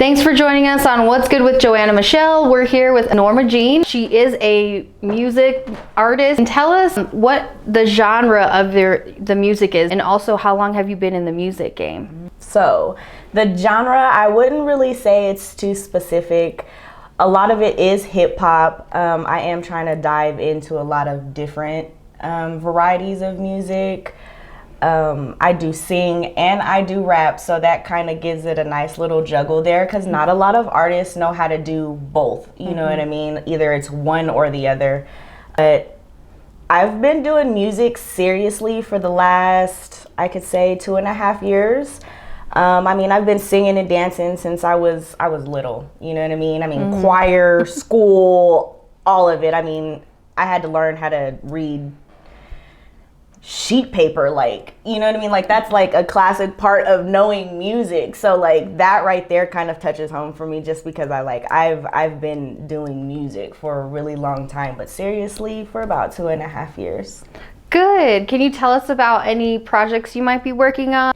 Thanks for joining us on What's Good with Joanna Michelle. We're here with Red-NormaJeanne. She is a music artist. And tell us what the genre of the music is, and also how long have you been in the music game? So the genre, I wouldn't really say it's too specific. A lot of it is hip hop. I am trying to dive into a lot of different varieties of music. I do sing and I do rap, so that kind of gives it a nice little juggle there, because not a lot of artists know how to do both, you know what I mean? Either it's one or the other. But I've been doing music seriously for the last, I could say, 2.5 years. I mean, I've been singing and dancing since I was little, you know what I mean? I mean, choir, school, all of it. I mean, I had to learn how to read sheet paper, like, you know what I mean? Like, that's like a classic part of knowing music. So like that right there kind of touches home for me, just because I've been doing music for a really long time, but seriously for about 2.5 years. Good. Can you tell us about any projects you might be working on?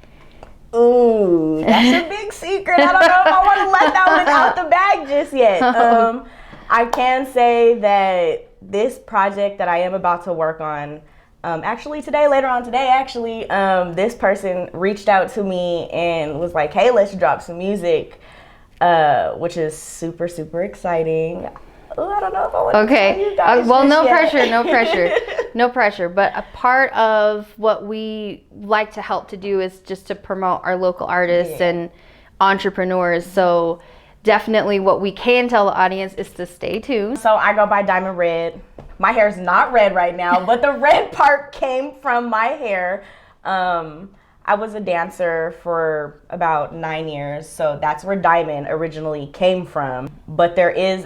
Ooh, that's a big secret. I don't know if I want to let that one out the bag just yet. I can say that this project that I am about to work on, actually later on today, this person reached out to me and was like, hey, let's drop some music, which is super, super exciting. Oh, I don't know if I want to tell you guys well, no yet. pressure. No pressure. But a part of what we like to help to do is just to promote our local artists and entrepreneurs. So definitely what we can tell the audience is to stay tuned. So I go by Diamond Red. My hair's not red right now, but the red part came from my hair. I was a dancer for about 9 years, so that's where Diamond originally came from. But there is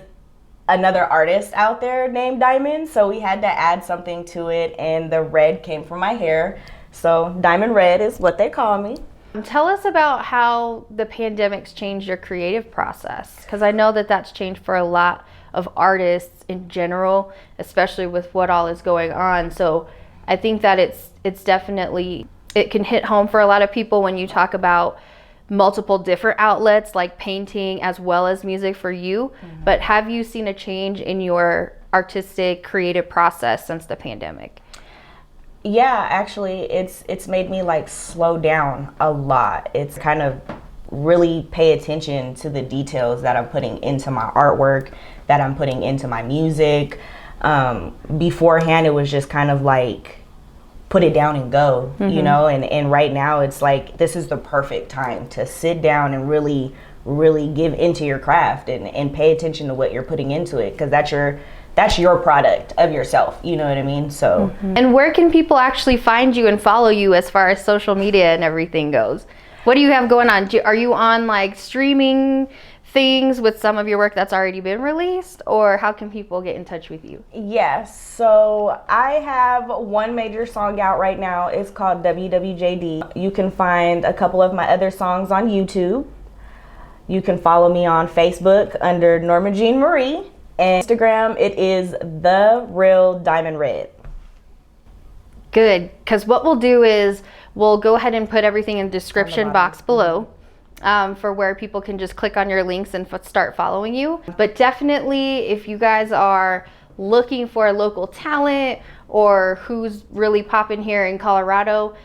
another artist out there named Diamond, so we had to add something to it, and the red came from my hair. So Diamond Red is what they call me. Tell us about how the pandemic's changed your creative process, because I know that that's changed for a lot of artists in general, especially with what all is going on. So I think that it's definitely, it can hit home for a lot of people when you talk about multiple different outlets like painting as well as music for you. But have you seen a change in your artistic creative process since the pandemic? Yeah, actually it's made me like slow down a lot. It's kind of really pay attention to the details that I'm putting into my artwork, that I'm putting into my music. Beforehand it was just kind of like put it down and go, you know, and right now it's like this is the perfect time to sit down and really give into your craft and pay attention to what you're putting into it, because that's your product of yourself, you know what I mean? So And where can people actually find you and follow you as far as social media and everything goes? What do you have going on? Are you on like streaming things with some of your work that's already been released, or how can people get in touch with you? Yes, so I have one major song out right now. It's called WWJD. You can find a couple of my other songs on YouTube. You can follow me on Facebook under red-NormaJeanne Marie, and Instagram it is The Real Diamond Red. Good, because what we'll do is we'll go ahead and put everything in the description box below. For where people can just click on your links and start following you. But definitely, if you guys are looking for a local talent or who's really popping here in Colorado,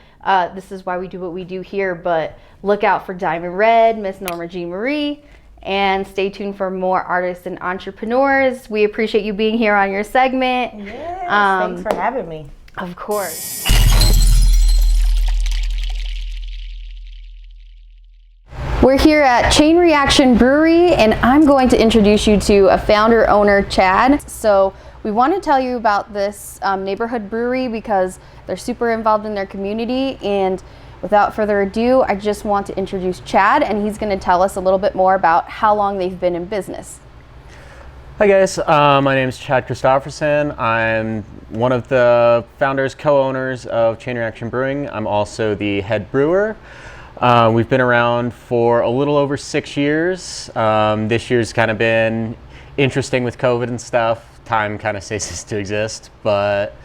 this is why we do what we do here. But look out for Diamond Red, Miss red-NormaJeanne Marie, and stay tuned for more artists and entrepreneurs. We appreciate you being here on your segment. Yes, thanks for having me. Of course. We're here at Chain Reaction Brewery, and I'm going to introduce you to a founder owner, Chad. So we want to tell you about this neighborhood brewery because they're super involved in their community. And without further ado, I just want to introduce Chad, and he's going to tell us a little bit more about how long they've been in business. Hi guys, my name is Chad Christofferson. I'm one of the founders, co-owners of Chain Reaction Brewing. I'm also the head brewer. We've been around for a little over 6 years. This year's kind of been interesting with COVID and stuff. Time kind of ceases to exist, but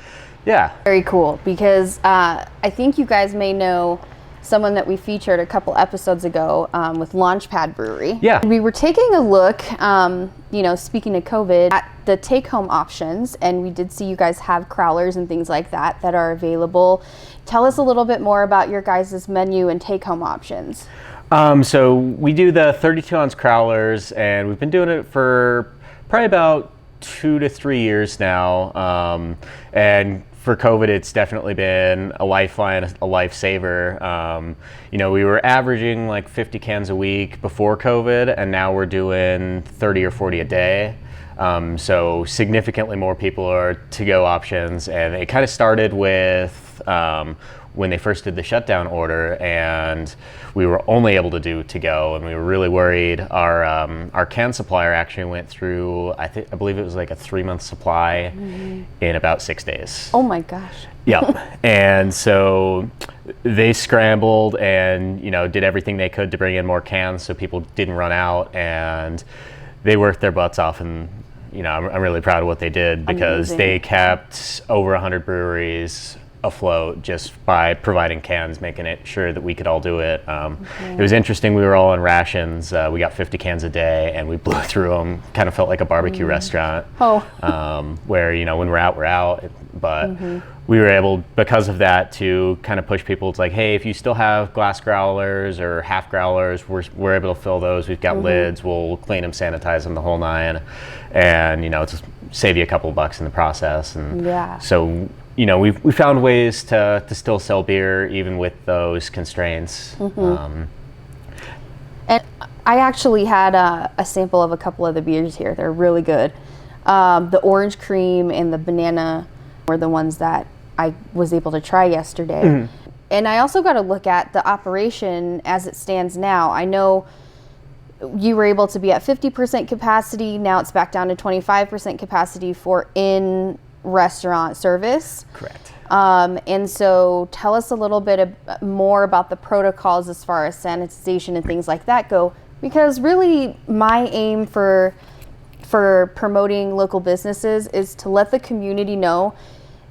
yeah. Very cool, because I think you guys may know someone that we featured a couple episodes ago with Launchpad Brewery. Yeah. We were taking a look, speaking of COVID, at the take-home options, and we did see you guys have crowlers and things like that are available. Tell us a little bit more about your guys' menu and take-home options. So we do the 32-ounce crowlers, and we've been doing it for probably about 2 to 3 years now. And for COVID, it's definitely been a lifeline, a lifesaver. We were averaging like 50 cans a week before COVID, and now we're doing 30 or 40 a day. So significantly more people are to-go options, and it kind of started with when they first did the shutdown order, and we were only able to do to-go, and we were really worried. Our can supplier actually went through, I believe it was like a 3-month supply in about 6 days. Oh my gosh. Yep. And so they scrambled and did everything they could to bring in more cans so people didn't run out, and they worked their butts off, and I'm really proud of what they did, because Amazing. they kept over 100 breweries afloat just by providing cans, making it sure that we could all do it. It was interesting. We were all on rations. We got 50 cans a day, and we blew through them. Kind of felt like a barbecue restaurant. Where when we're out. But we were able, because of that, to kind of push people. It's like, hey, if you still have glass growlers or half growlers, we're able to fill those. We've got lids. We'll clean them, sanitize them, the whole nine, and just save you a couple of bucks in the process. And so we found ways to still sell beer even with those constraints. And I actually had a sample of a couple of the beers here. They're really good. The orange cream and the banana were the ones that I was able to try yesterday. And I also got to look at the operation as it stands now. I know you were able to be at 50% capacity. Now it's back down to 25% capacity for in-restaurant service. Correct. And so tell us a little bit more about the protocols as far as sanitization and things like that go, because really my aim for promoting local businesses is to let the community know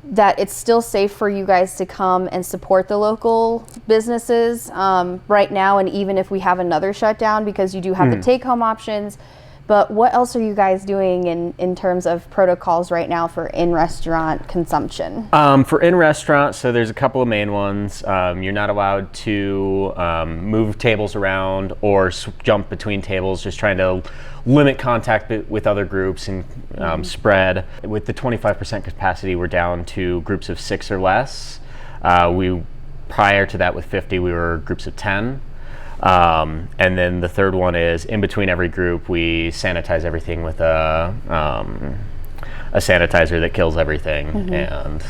that it's still safe for you guys to come and support the local businesses right now, and even if we have another shutdown, because you do have the take-home options. But what else are you guys doing in terms of protocols right now for in-restaurant consumption? For in-restaurant, so there's a couple of main ones. You're not allowed to move tables around or jump between tables, just trying to limit contact with other groups and spread. With the 25% capacity, we're down to groups of 6 or less. Prior to that, with 50, we were groups of 10. And then the third one is, in between every group, we sanitize everything with a sanitizer that kills everything. And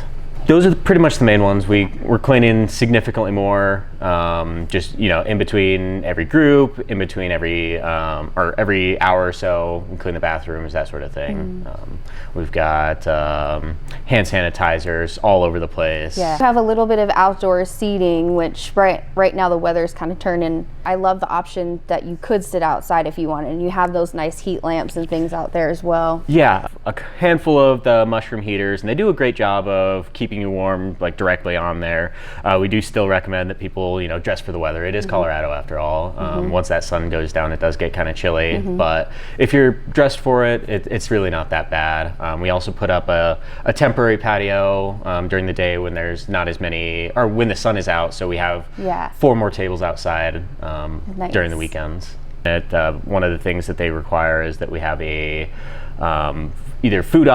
those are pretty much the main ones. We're cleaning significantly more, just in between every group, in between every hour or so. We clean the bathrooms, that sort of thing. We've got hand sanitizers all over the place. Yeah. We have a little bit of outdoor seating, which right now the weather's kind of turning. I love the option that you could sit outside if you wanted, and you have those nice heat lamps and things out there as well. Yeah, a handful of the mushroom heaters, and they do a great job of keeping you warm, like directly on there. We do still recommend that people, dress for the weather. It is Colorado after all. Once that sun goes down, it does get kind of chilly, but if you're dressed for it, it's really not that bad. We also put up a temporary patio during the day when there's not as many, or when the sun is out, so we have 4 more tables outside during the weekends. One of the things that they require is that we have a either food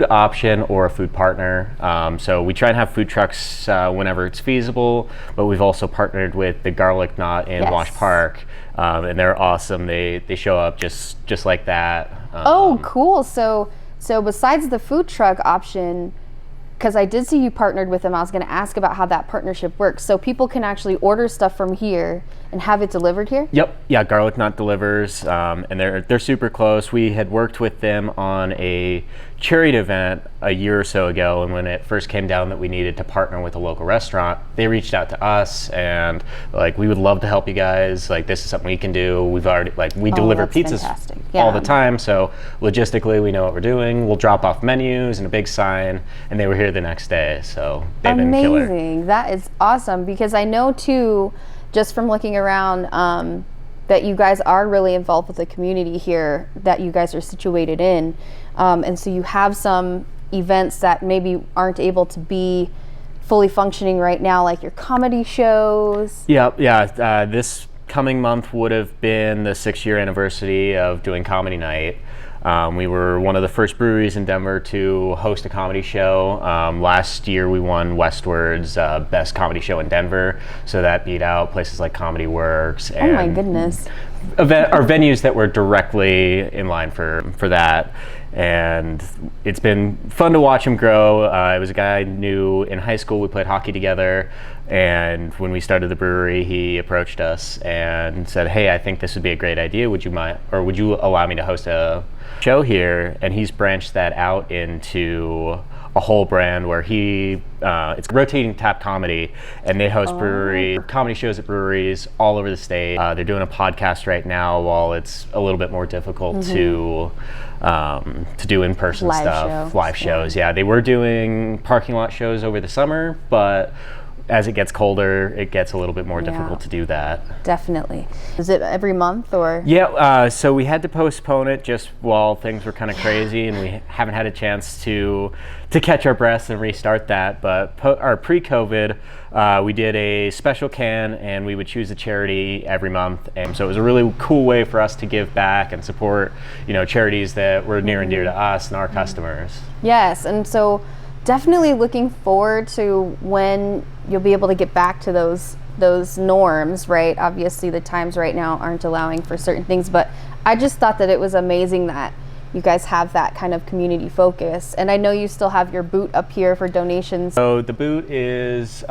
option or a food partner. So we try and have food trucks whenever it's feasible, but we've also partnered with the Garlic Knot in Wash Park, and they're awesome. They show up just like that. Oh, cool. So besides the food truck option, because I did see you partnered with them, I was going to ask about how that partnership works. So people can actually order stuff from here and have it delivered here? Yep. Yeah, Garlic Knot delivers, and they're super close. We had worked with them on a charity event a year or so ago, and when it first came down that we needed to partner with a local restaurant, they reached out to us and like, we would love to help you guys. Like, this is something we can do. We've already, like, we deliver pizzas all the time, so logistically we know what we're doing. We'll drop off menus and a big sign, and they were here the next day, so they've been killer. Amazing. That is awesome, because I know too, just from looking around, that you guys are really involved with the community here that you guys are situated in. And so you have some events that maybe aren't able to be fully functioning right now, like your comedy shows. Yeah. This coming month would have been the 6-year anniversary of doing comedy night. We were one of the first breweries in Denver to host a comedy show. Last year we won Westward's best comedy show in Denver, so that beat out places like Comedy Works and oh my goodness, our venues that were directly in line for that. And it's been fun to watch him grow. It was a guy I knew in high school. We played hockey together, and when we started the brewery, he approached us and said, "Hey, I think this would be a great idea. Would you mind, or would you allow me to host a show here?" And he's branched that out into a whole brand where it's rotating tap comedy, and they host brewery comedy shows at breweries all over the state. They're doing a podcast right now while it's a little bit more difficult to do in-person live shows. Yeah, they were doing parking lot shows over the summer, but as it gets colder, it gets a little bit more difficult to do that. Definitely. Is it every month or? Yeah, so we had to postpone it just while things were kind of crazy, and we haven't had a chance to catch our breaths and restart that. But our pre-COVID, we did a special can, and we would choose a charity every month. And so it was a really cool way for us to give back and support, charities that were near and dear to us and our customers. Yes, and so definitely looking forward to when you'll be able to get back to those norms, right? Obviously the times right now aren't allowing for certain things, but I just thought that it was amazing that you guys have that kind of community focus. And I know you still have your booth up here for donations. So the booth is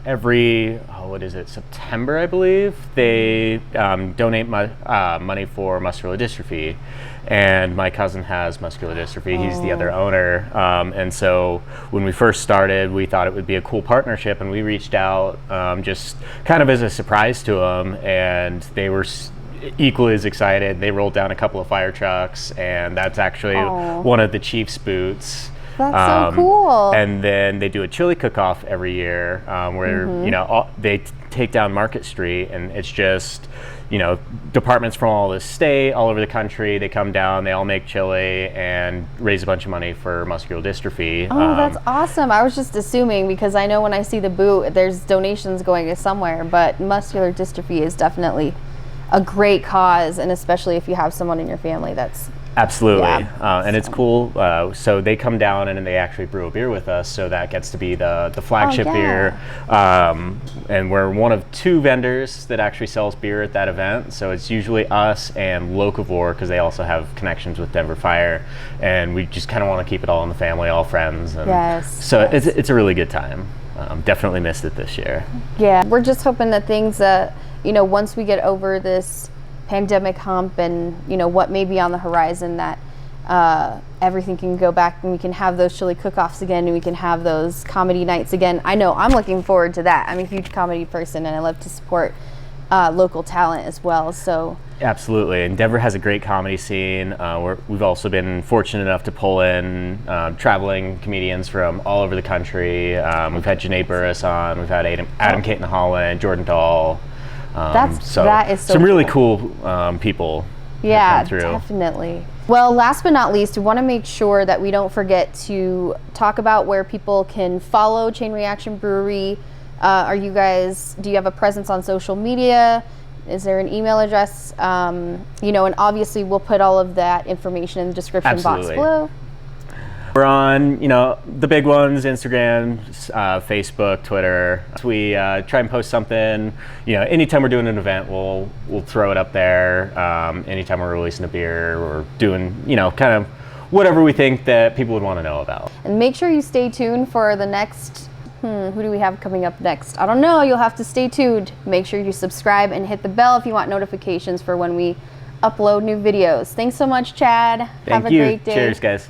every, September, I believe, they donate money for muscular dystrophy. And my cousin has muscular dystrophy. He's the other owner. And so when we first started, we thought it would be a cool partnership, and we reached out just kind of as a surprise to them, and they were equally as excited. They rolled down a couple of fire trucks, and that's actually one of the Chiefs' boots. That's so cool. And then they do a chili cook-off every year where they take down Market Street, and it's just departments from all the state, all over the country. They come down, they all make chili and raise a bunch of money for muscular dystrophy. Oh, that's awesome. I was just assuming, because I know when I see the boot, there's donations going to somewhere, but muscular dystrophy is definitely a great cause, and especially if you have someone in your family that's absolutely. And it's cool. So they come down and they actually brew a beer with us. So that gets to be the flagship beer. And we're one of 2 vendors that actually sells beer at that event. So it's usually us and Locavore, because they also have connections with Denver Fire. And we just kind of want to keep it all in the family, all friends. And so it's a really good time. Definitely missed it this year. Yeah, we're just hoping that things, once we get over this pandemic hump and what may be on the horizon, that everything can go back and we can have those chili cook-offs again, and we can have those comedy nights again. I know I'm looking forward to that. I'm a huge comedy person, and I love to support local talent as well. So absolutely, and Denver has a great comedy scene. We've also been fortunate enough to pull in traveling comedians from all over the country. We've had Janae Burris on, we've had Adam Caton Holland, Jordan Dahl. That is so some really cool people. Yeah, definitely. Well, last but not least, we want to make sure that we don't forget to talk about where people can follow Chain Reaction Brewery. Do you have a presence on social media? Is there an email address? And obviously we'll put all of that information in the description box below. We're on, the big ones: Instagram, Facebook, Twitter. We try and post something. Anytime we're doing an event, we'll throw it up there. Anytime we're releasing a beer or doing, kind of whatever we think that people would want to know about. And make sure you stay tuned for the next. Who do we have coming up next? I don't know. You'll have to stay tuned. Make sure you subscribe and hit the bell if you want notifications for when we upload new videos. Thanks so much, Chad. Have a great day. Cheers, guys.